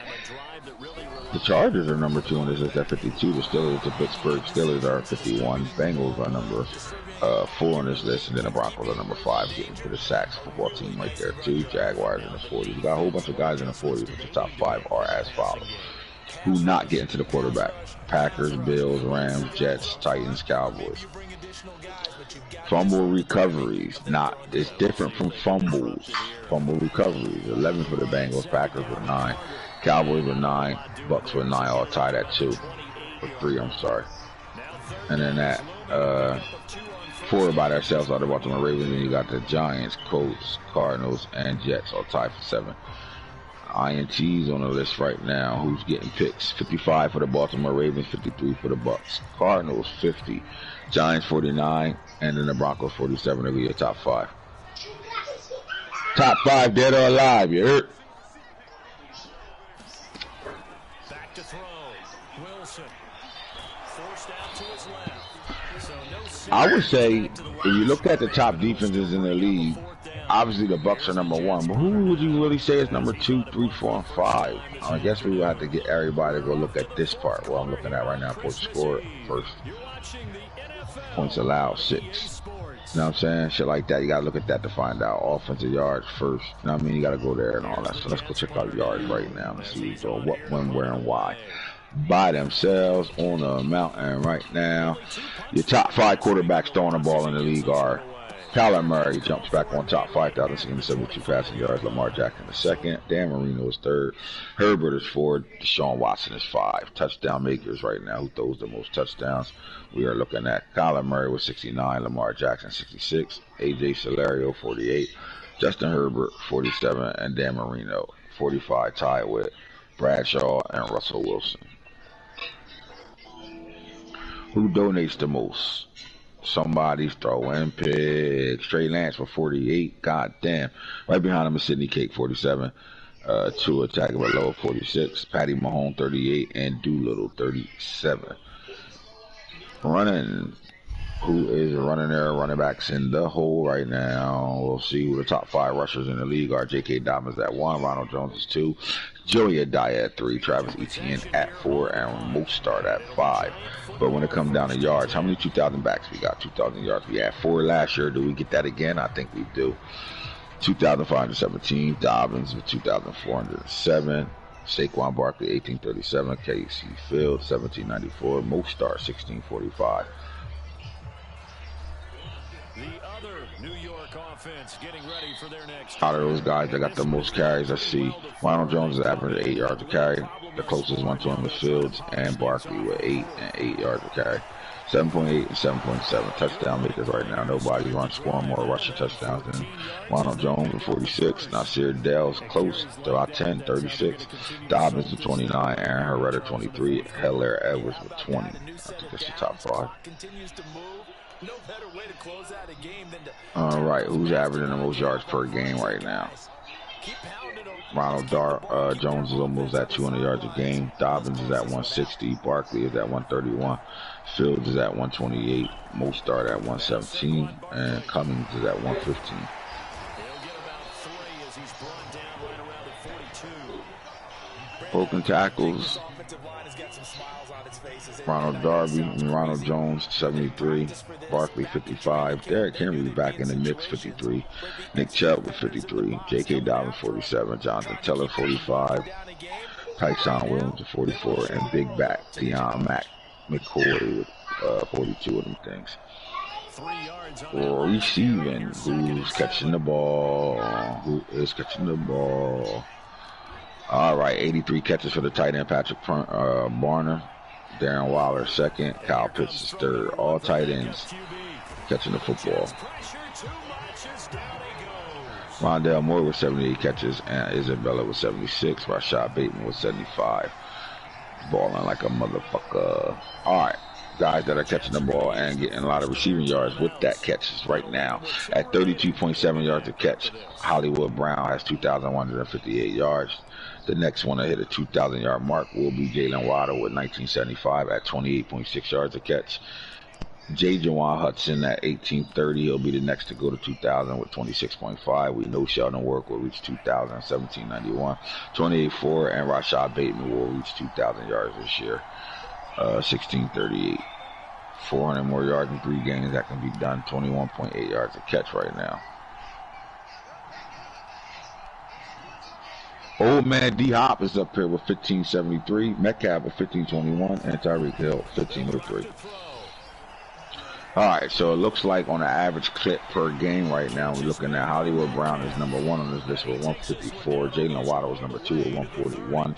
The Chargers are number 2 on this list at 52. The Steelers, the Pittsburgh Steelers are 51. Bengals are number 4 on this list. And then the Broncos are number 5. Getting to the sacks football team right there too. Jaguars in the 40s. We got a whole bunch of guys in the 40s, but the top 5 are as follows. Who not getting to the quarterback? Packers, Bills, Rams, Jets, Titans, Cowboys. Fumble recoveries, it's different from fumbles. Fumble recoveries, 11 for the Bengals, Packers with 9, Cowboys with 9, Bucks with 9, all tied at 2, or 3, I'm sorry. And then that 4 by themselves are the Baltimore Ravens, and you got the Giants, Colts, Cardinals, and Jets, all tied for 7. INTs on the list right now. Who's getting picks? 55 for the Baltimore Ravens, 53 for the Bucks. Cardinals 50, Giants 49, and then the Broncos 47. They'll be your top 5. Top 5 dead or alive. You heard? Back to throw. Wilson forced out to his left. So no, I would say if you look at the top defenses in the league, obviously the Bucks are number 1, but who would you really say is number 2, 3, 4, and 5? I guess we would have to get everybody to go look at this part. What I'm looking at right now, points scored first, points allowed 6. You know what I'm saying? Shit like that. You gotta look at that to find out. Offensive yards first. You know what I mean? You gotta go there and all that. So let's go check out yards right now and see who's doing what, when, where, and why. By themselves on the mountain right now. Your top 5 quarterbacks throwing the ball in the league are Kyler Murray jumps back on top, 5,672 passing yards. Lamar Jackson is 2nd. Dan Marino is 3rd. Herbert is 4th. Deshaun Watson is 5. Touchdown makers right now. Who throws the most touchdowns? We are looking at Kyler Murray with 69. Lamar Jackson 66. AJ Celerio 48. Justin Herbert 47. And Dan Marino 45. Tied with Bradshaw and Russell Wilson. Who donates the most? Somebody's throwing pigs. Trey Lance for 48. God damn. Right behind him is Sidney Cake, 47. Tua Tagovailoa, 46. Patty Mahomes, 38. And Doolittle, 37. Running. Who is running there? Running backs in the hole right now. We'll see who the top 5 rushers in the league are. J.K. Dobbins at 1. Ronald Jones is 2. Joey Adaya at 3. Travis Etienne at 4. And Mostert at 5. But when it comes down to yards, how many 2,000 backs we got? 2,000 yards. We had 4 last year. Do we get that again? I think we do. 2,517. Dobbins with 2,407. Saquon Barkley, 1837. Casey Fields, 1794. Mostert, 1645. The other New York offense getting ready for their next. Out of those guys that got the most carries, I see Ronald Jones is averaging 8 yards a carry. The closest one to him is Fields and Barkley with 8 and 8 yards a carry. 7.8 and 7.7 touchdown makers right now. Nobody runs scoring more rushing touchdowns than Ronald Jones with 46. Nasir Dell's close, about 10, 36. Dobbins with 29. Aaron Herrera 23. Hilaire Edwards with 20. I think that's the top 5. No better way to close out a game than to. All right, who's averaging the most yards per game right now? Ronald Jones is almost at 200 yards a game. Dobbins is at 160. Barkley is at 131. Fields is at 128. Mostert at 117. And Cummings is at 115. Broken tackles. got some smiles on his face. Ronald Darby and Ronald Jones, 73. Barkley, 55. Derrick Henry back in the Knicks, 53. Nick Chubb with 53. J.K. Dobbins, 47. Jonathan Teller, 45. Tyson Williams with 44. And Big Back, Deion McCoy with 42 of them things. Receiving, who's catching the ball? Who is catching the ball? All right, 83 catches for the tight end, Patrick Barner. Darren Waller, second. Kyle Pitts is third. All tight ends catching the football. Rondell Moore with 78 catches, and Isabella with 76. Rashad Bateman with 75. Balling like a motherfucker. All right. Guys that are catching the ball and getting a lot of receiving yards with that catches right now. At 32.7 yards a catch, Hollywood Brown has 2,158 yards. The next one to hit a 2,000-yard mark will be Jalen Waddle with 1975 at 28.6 yards a catch. J. Jawan Hudson at 1830. He'll be the next to go to 2,000 with 26.5. We know Sheldon Work will reach 2,000 in 1791. 28.4, and Rashad Bateman will reach 2,000 yards this year. 1638. 400 more yards in 3 games that can be done. 21.8 yards a catch right now. Old man D Hop is up here with 1573. Metcalf with 1521, and Tyreek Hill 1503. All right, so it looks like on an average clip per game right now, we're looking at Hollywood Brown is number 1 on this list with 154. Jalen Waddle is number 2 with 141.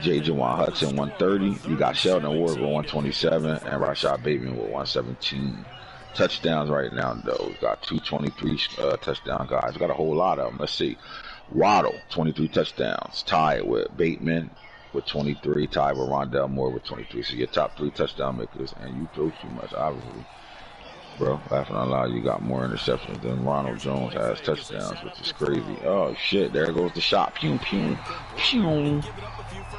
J. Jawan Hudson 130. You got Sheldon Ward with 127 and Rashad Bateman with 117. Touchdowns right now, though. We got 223 touchdown guys. We got a whole lot of them. Let's see. Waddle, 23 touchdowns. Tied with Bateman with 23. Tied with Rondell Moore with 23. So your top 3 touchdown makers, and you throw too much, obviously. Bro, laughing out loud, you got more interceptions than Ronald Jones has touchdowns, which is crazy. Oh, shit, there goes the shot. Pew, pew, pew,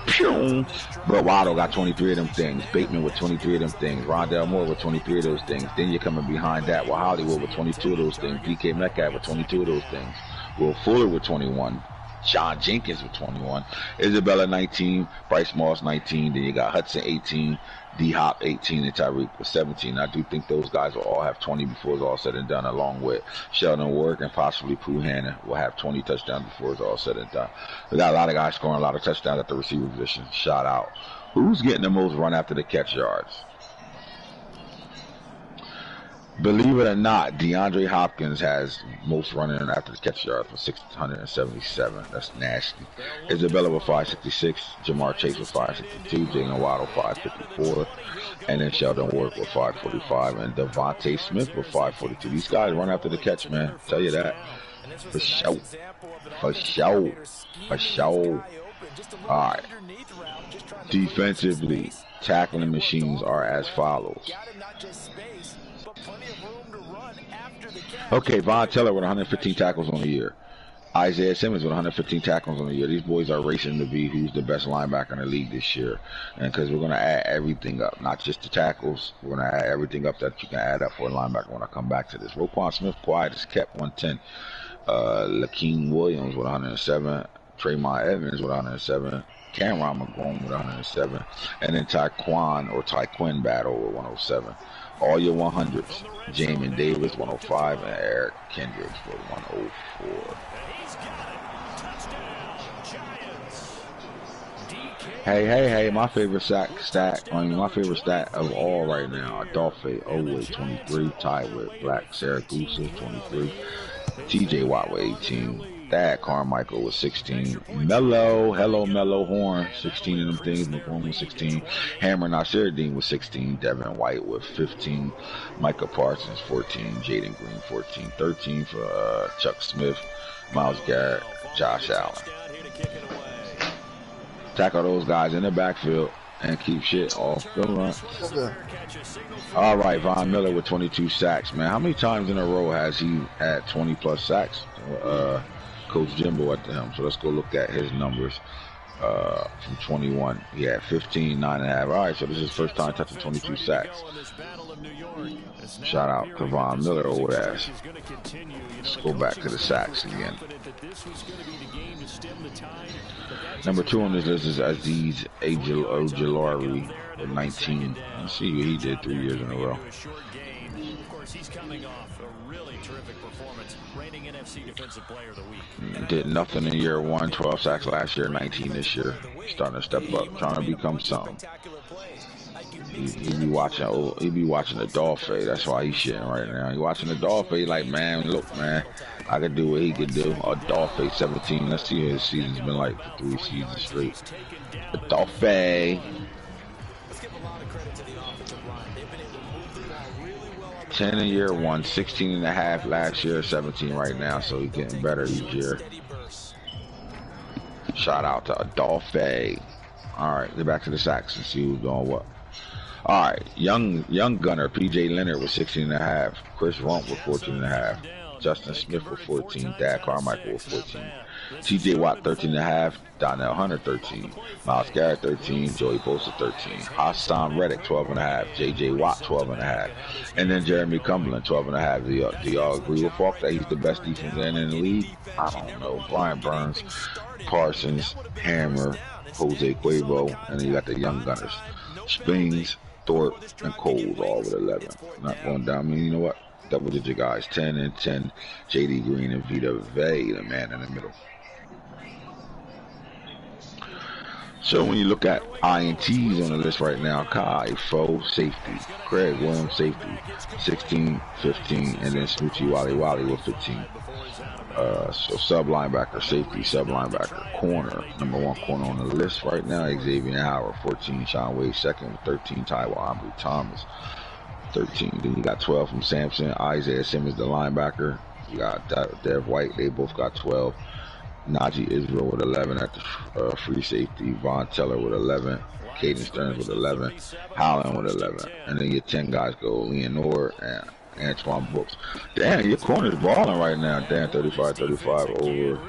pew. But Waddle got 23 of them things. Bateman with 23 of them things. Rondell Moore with 23 of those things. Then you're coming behind that with Hollywood with 22 of those things. DK Metcalf with 22 of those things. Will Fuller with 21. John Jenkins with 21. Isabella 19. Bryce Moss 19. Then you got Hudson 18. D-Hop 18 and Tyreek with 17. I do think those guys will all have 20 before it's all said and done, along with Sheldon Work and possibly Pooh Hannon will have 20 touchdowns before it's all said and done. We got a lot of guys scoring a lot of touchdowns at the receiver position. Shout out. Who's getting the most run after the catch yards? Believe it or not, DeAndre Hopkins has most running after the catch yards with 677. That's nasty. Isabella with 566. Jamar Chase with 562. Jalen Waddle 554. And then Sheldon Ward with 545. And Devontae Smith with 542. These guys run after the catch, man. Tell you that. For sure. For sure. For sure. All right. Defensively, tackling machines are as follows. Okay, Von Teller with 115 tackles on the year. Isaiah Simmons with 115 tackles on the year. These boys are racing to be who's the best linebacker in the league this year. And because we're going to add everything up, not just the tackles. We're going to add everything up that you can add up for a linebacker when I come back to this. Roquan Smith, quiet as kept, 110. Lakeem Williams with 107. Tremont Evans with 107. Cameron McGrone with 107. And then Tyquin Battle with 107. All your 100s. Jamin Davis, 105, and Eric Kendricks for 104. Hey, my favorite stat of all right now, Adolphe Owe, 23, tied with Black Saragusa, 23, TJ Watt with 18, Thad Carmichael with 16, Mello Horn, 16 of them things, McCormick with 16, Hammer Nasiruddin with 16, Devin White with 15, Micah Parsons 14, Jaden Green 14, 13 for Chuck Smith, Myles Garrett, Josh Allen. Tackle those guys in the backfield and keep shit off the run. Okay. All right, Von Miller with 22 sacks, man. How many times in a row has he had 20 plus sacks? Coach Jimbo at the helm. So let's go look at his numbers. From 21. He had 15, 9.5. All right, so this is his first time touching 22 sacks. Shout out to Von Miller, old ass. Let's go back to the sacks again. Number 2 on this list is Aziz Ojulari with 19. Let's see what he did 3 years in a row. He's coming off a really terrific performance, reigning NFC Defensive Player of the Week. Did nothing in year 1, 12 sacks last year, 19 this year. Starting to step up, trying to become something. He be watching the Dolphin. That's why he's shitting right now. He watching the Dolphin like, man, look, man, I could do what he could do. A Dolphin 17. Let's see what his season's been like for 3 seasons straight. The Dolphin. 10 in year 1, 16.5 last year, 17 right now, so he's getting better each year. Shout out to Adolphe. Alright, get back to the sacks and see who's doing what. Alright, young gunner, PJ Leonard with 16.5, Chris Rump with 14.5, Justin Smith with 14, Dad Carmichael with 14, TJ Watt 13.5, Donnell Hunter 13, Myles Garrett 13, Joey Bosa 13, Hassan Reddick 12.5, JJ Watt 12.5, and then Jeremy Cumberland 12.5. Do y'all agree with Falk that he's the best defensive end in the league? I don't know. Brian Burns, Parsons, Hammer, Jose Cuervo, and then you got the young gunners, Spings, Thorpe, and Coles all with 11. Not going down. I mean, you know what? Double-digit guys, 10 and 10. J.D. Green and Vita Vey, the man in the middle. So when you look at INTs on the list right now, Kai, Foe, safety. Craig Williams, safety, 16, 15, and then Smoochie Wally with 15. So sub-linebacker, safety, sub-linebacker, corner. Number 1 corner on the list right now, Xavier Howard, 14. Sean Wade, second with 13. Taiwan Ambry Thomas, 13. Then you got 12 from Sampson. Isaiah Simmons, the linebacker. You got Dev White. They both got 12. Najee Israel with 11 at the free safety. Von Teller with 11. Caden Stearns with 11. Howland with 11. And then your 10 guys go Leonore and Antoine Brooks. Damn, your corner's balling right now. Damn, 35-35 over.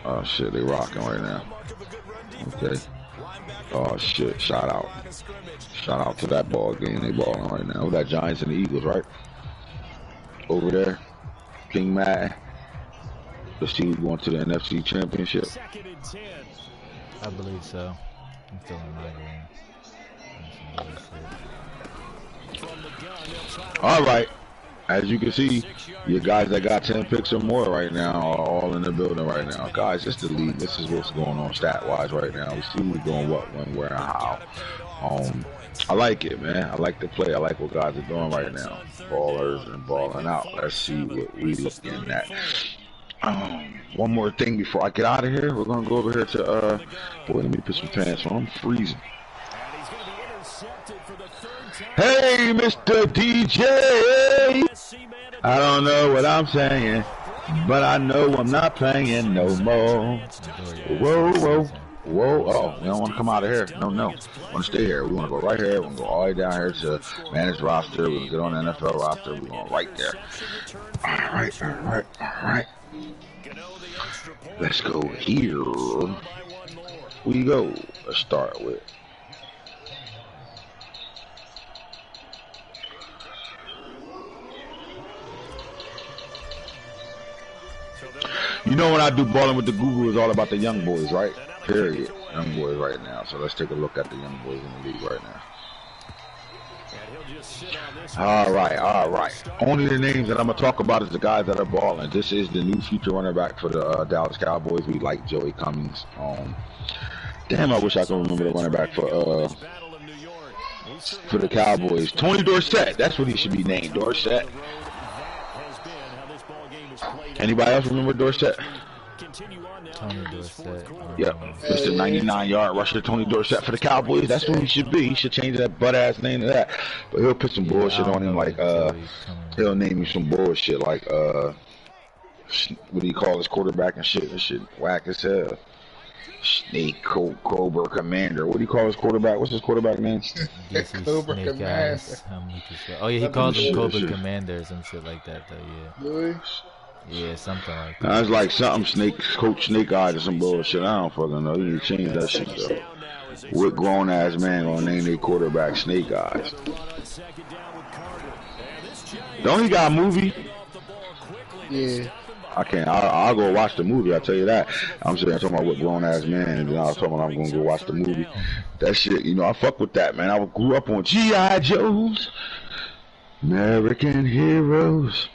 Oh, shit, they rocking right now. Okay. Oh, shit, shout out. Shout out to that ball game. They balling right now. We got Giants and the Eagles, right? Over there. King Matt. Let's see who's going to the NFC Championship. I believe so. I'm feeling right here. All right. As you can see, your guys that got 10 picks or more right now are all in the building right now. Guys, it's the league. This is what's going on stat-wise right now. We see who's doing what, when, where, and how. I like it, man. I like the play. I like what guys are doing right now. Ballers and balling out. Let's see what we looking at. One more thing before I get out of here. We're going to go over here to, boy, let me put some pants on. I'm freezing. Hey, Mr. DJ! I don't know what I'm saying, but I know I'm not playing no more. Whoa, whoa, whoa. Oh, we don't want to come out of here. No, no. We want to stay here. We want to go right here. We're going to go all the way down here to managed roster. We're going to get on the NFL roster. We're going right there. All right. Let's go here. We go. Let's start with. You know when I do balling with the Google, it's all about the young boys, right? Period. Young boys right now. So let's take a look at the young boys in the league right now. All right. Only the names that I'm going to talk about is the guys that are balling. This is the new future running back for the Dallas Cowboys. We like Joey Cummings. Damn, I wish I could remember the running back for the Cowboys. Tony Dorsett. That's what he should be named, Dorsett. Anybody else remember Dorsett? Tony Dorsett. Yep. Mr. 99-yard rusher Tony Dorsett for the Cowboys. That's what he should be. He should change that butt-ass name to that. But he'll put some bullshit on him like, he'll name you some bullshit like, what do you call his quarterback and shit? This shit whack as hell. Snake Cobra Commander. What do you call his quarterback? What's his quarterback name? Cobra Commander. Oh, yeah, he calls him Cobra Commander or some shit like that, though, yeah. Yeah, something like that. That's like something Coach Snake Eyes or some bullshit. I don't fucking know. You need to change that shit though. What grown ass man gonna name their quarterback Snake Eyes? Don't he got a movie? Yeah. I can't. I'll go watch the movie. I'll tell you that. I'm sitting there talking about what grown ass man, and then I was talking about I'm gonna go watch the movie. That shit, you know, I fuck with that, man. I grew up on G.I. Joes, American Heroes.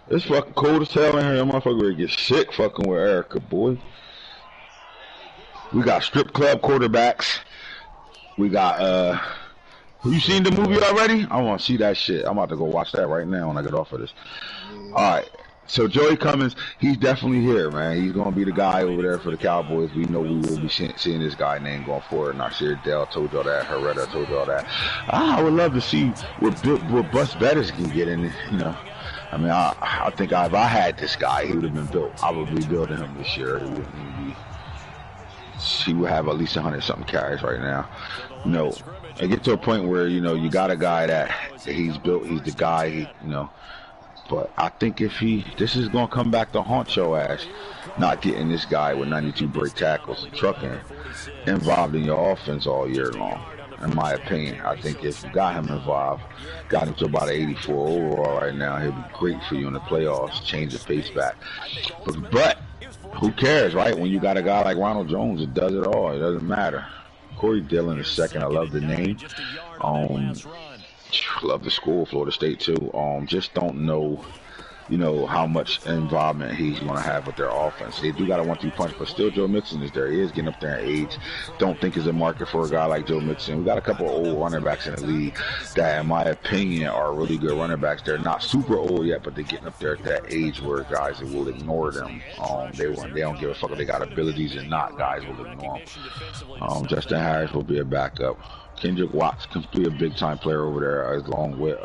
It's fucking cold as hell in here. That motherfucker ready to get sick fucking with Erica, boy. We got strip club quarterbacks. We got you seen the movie already? I want to see that shit. I'm about to go watch that right now when I get off of this. All right. So Joey Cummins, he's definitely here, man. He's going to be the guy over there for the Cowboys. We know we will be seeing this guy name going forward. Nasir Dell told y'all that. Herrera told y'all that. I would love to see what Bus Bettis can get in, you know. I mean, I think if I had this guy, he would have been built. I would be building him this year. He would have at least 100-something carries right now. You know, I get to a point where, you know, you got a guy that he's built. He's the guy, you know. But I think if this is going to come back to haunt your ass, not getting this guy with 92 break tackles and trucking involved in your offense all year long. In my opinion, I think if you got him involved, got him to about an 84 overall right now, he'll be great for you in the playoffs, change the pace back. But who cares, right? When you got a guy like Ronald Jones, it does it all. It doesn't matter. Corey Dillon is second. I love the name. Love the school, Florida State too. Just don't know, you know, how much involvement he's going to have with their offense. They do got a 1-2 punch, but still Joe Mixon is there. He is getting up there in age. Don't think is a market for a guy like Joe Mixon. We got a couple of old running backs in the league that, in my opinion, are really good running backs. They're not super old yet, but they're getting up there at that age where guys will ignore them. They don't give a fuck if they got abilities or not. Guys will ignore them. Justin Harris will be a backup. Kendrick Watts can be a big-time player over there, along with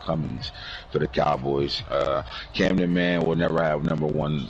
Cummins for the Cowboys. Camden Man will never have number one